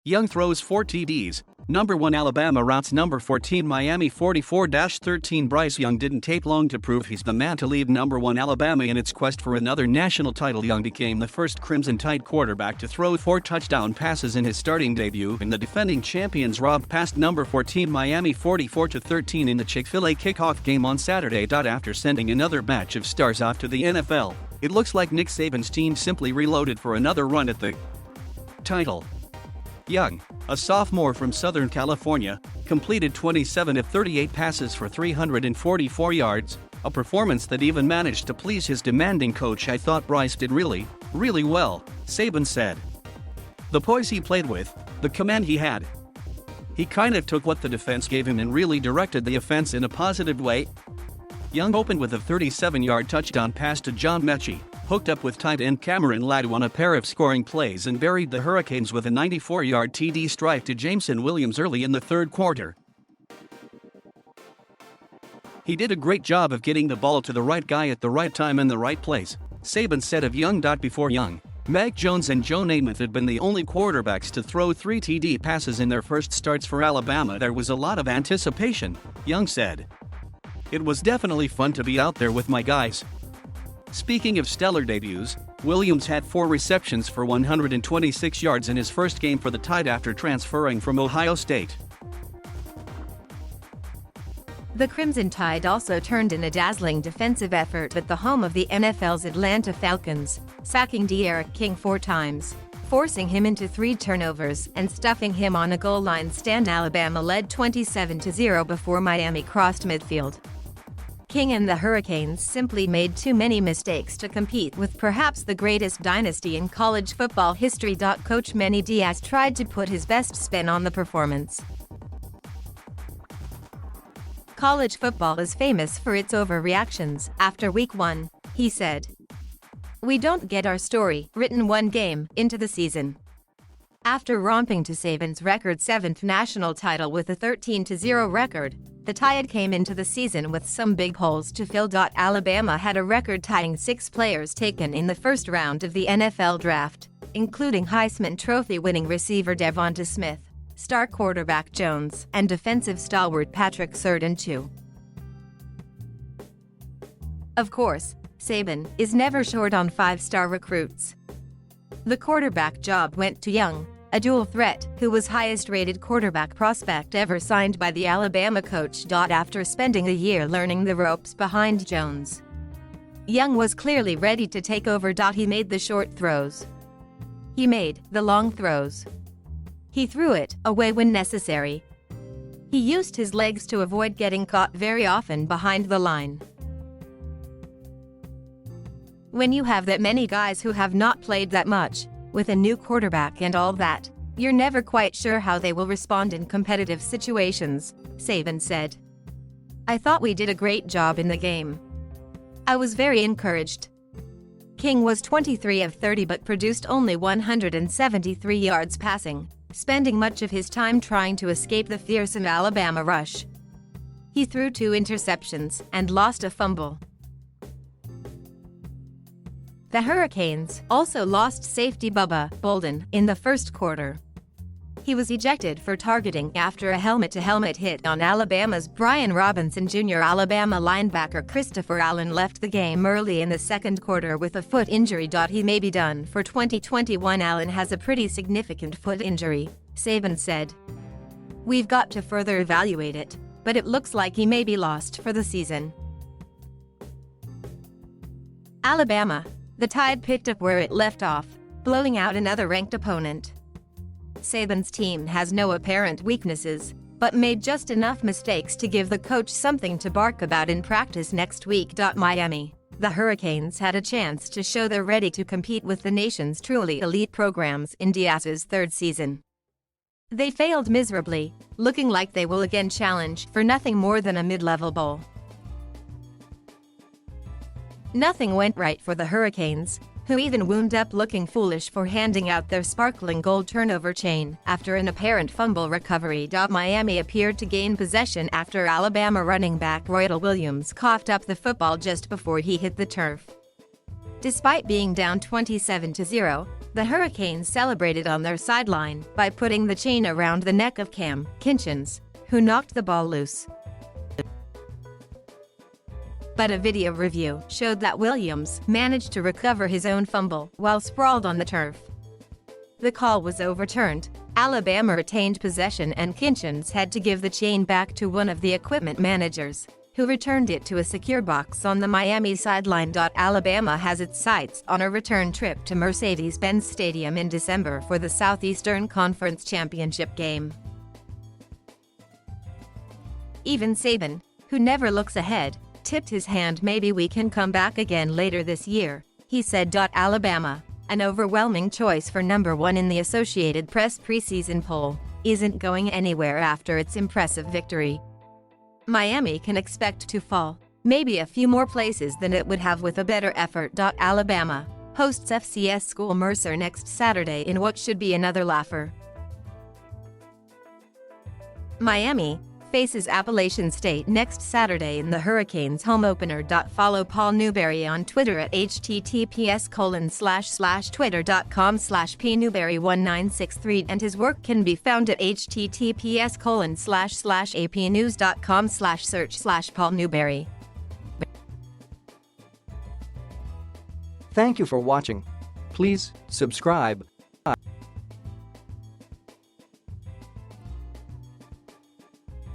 Young throws 4 TDs. Number 1 Alabama routs number 14 Miami 44-13. Bryce Young didn't take long to prove he's the man to lead number 1 Alabama in its quest for another national title. Young became the first Crimson Tide quarterback to throw 4 touchdown passes in his starting debut, and the defending champions robbed past number 14 Miami 44-13 in the Chick-fil-A Kickoff Game on Saturday.After, sending another batch of stars off to the NFL. It looks like Nick Saban's team simply reloaded for another run at the title. Young, a sophomore from Southern California, completed 27 of 38 passes for 344 yards, a performance that even managed to please his demanding coach. "I thought Bryce did really well," Saban said. "The poise he played with, the command he had. He kind of took what the defense gave him and really directed the offense in a positive way." Young opened with a 37-yard touchdown pass to John Mechie, hooked up with tight end Cameron Latu on a pair of scoring plays, and buried the Hurricanes with a 94-yard TD strike to Jameson Williams early in the third quarter. "He did a great job of getting the ball to the right guy at the right time in the right place," Saban said of Young. Before Young, Mac Jones and Joe Namath had been the only quarterbacks to throw 3 TD passes in their first starts for Alabama. "There was a lot of anticipation," Young said. "It was definitely fun to be out there with my guys." Speaking of stellar debuts, Williams had 4 receptions for 126 yards in his first game for the Tide after transferring from Ohio State. The Crimson Tide also turned in a dazzling defensive effort at the home of the NFL's Atlanta Falcons, sacking D'Eriq King 4 times, forcing him into 3 turnovers and stuffing him on a goal line stand. Alabama led 27-0 before Miami crossed midfield. King and the Hurricanes simply made too many mistakes to compete with perhaps the greatest dynasty in college football history. Coach Manny Diaz tried to put his best spin on the performance. "College football is famous for its overreactions after week 1, he said. "We don't get our story written 1 game into the season." After romping to Saban's record 7th national title with a 13-0 record, the Tide came into the season with some big holes to fill. Alabama had a record-tying 6 players taken in the first round of the NFL draft, including Heisman Trophy-winning receiver Devonta Smith, star quarterback Jones, and defensive stalwart Patrick Surtain. Of course, Saban is never short on 5-star recruits. The quarterback job went to Young, a dual threat who was highest-rated quarterback prospect ever signed by the Alabama coach. After spending a year learning the ropes behind Jones, Young was clearly ready to take over. He made the short throws. He made the long throws. He threw it away when necessary. He used his legs to avoid getting caught very often behind the line. When you have that many guys who have not played that much, with a new quarterback and all that, you're never quite sure how they will respond in competitive situations, Saban said. "I thought we did a great job in the game. I was very encouraged." King was 23 of 30 but produced only 173 yards passing, spending much of his time trying to escape the fearsome Alabama rush. He threw 2 interceptions and lost a fumble. The Hurricanes also lost safety Bubba Bolden in the first quarter. He was ejected for targeting after a helmet-to-helmet hit on Alabama's Brian Robinson Jr. Alabama linebacker Christopher Allen left the game early in the second quarter with a foot injury. He may be done for 2021. Allen has a pretty significant foot injury, Saban said. "We've got to further evaluate it, but it looks like he may be lost for the season." Alabama. The Tide picked up where it left off, blowing out another ranked opponent. Saban's team has no apparent weaknesses, but made just enough mistakes to give the coach something to bark about in practice next week. Miami. The Hurricanes had a chance to show they're ready to compete with the nation's truly elite programs in Diaz's 3rd season. They failed miserably, looking like they will again challenge for nothing more than a mid-level bowl. Nothing went right for the Hurricanes, who even wound up looking foolish for handing out their sparkling gold turnover chain after an apparent fumble recovery. Miami appeared to gain possession after Alabama running back Roydell Williams coughed up the football just before he hit the turf. Despite being down 27-0, The Hurricanes celebrated on their sideline by putting the chain around the neck of Cam Kinchens, who knocked the ball loose. But a video review showed that Williams managed to recover his own fumble while sprawled on the turf. The call was overturned. Alabama retained possession and Kinchens had to give the chain back to one of the equipment managers, who returned it to a secure box on the Miami sideline. Alabama has its sights on a return trip to Mercedes-Benz Stadium in December for the Southeastern Conference Championship game. Even Saban, who never looks ahead, tipped his hand. Maybe we can come back again later this year, he said. Alabama, an overwhelming choice for number 1 in the Associated Press preseason poll, isn't going anywhere after its impressive victory. Miami can expect to fall, maybe a few more places than it would have with a better effort. Alabama hosts FCS school Mercer next Saturday in what should be another laugher. Miami faces Appalachian State next Saturday in the Hurricanes home opener. Follow Paul Newberry on Twitter at https://twitter.com/pnewberry1963 and his work can be found at https://apnews.com/search/Paul Newberry. Thank you for watching. Please subscribe.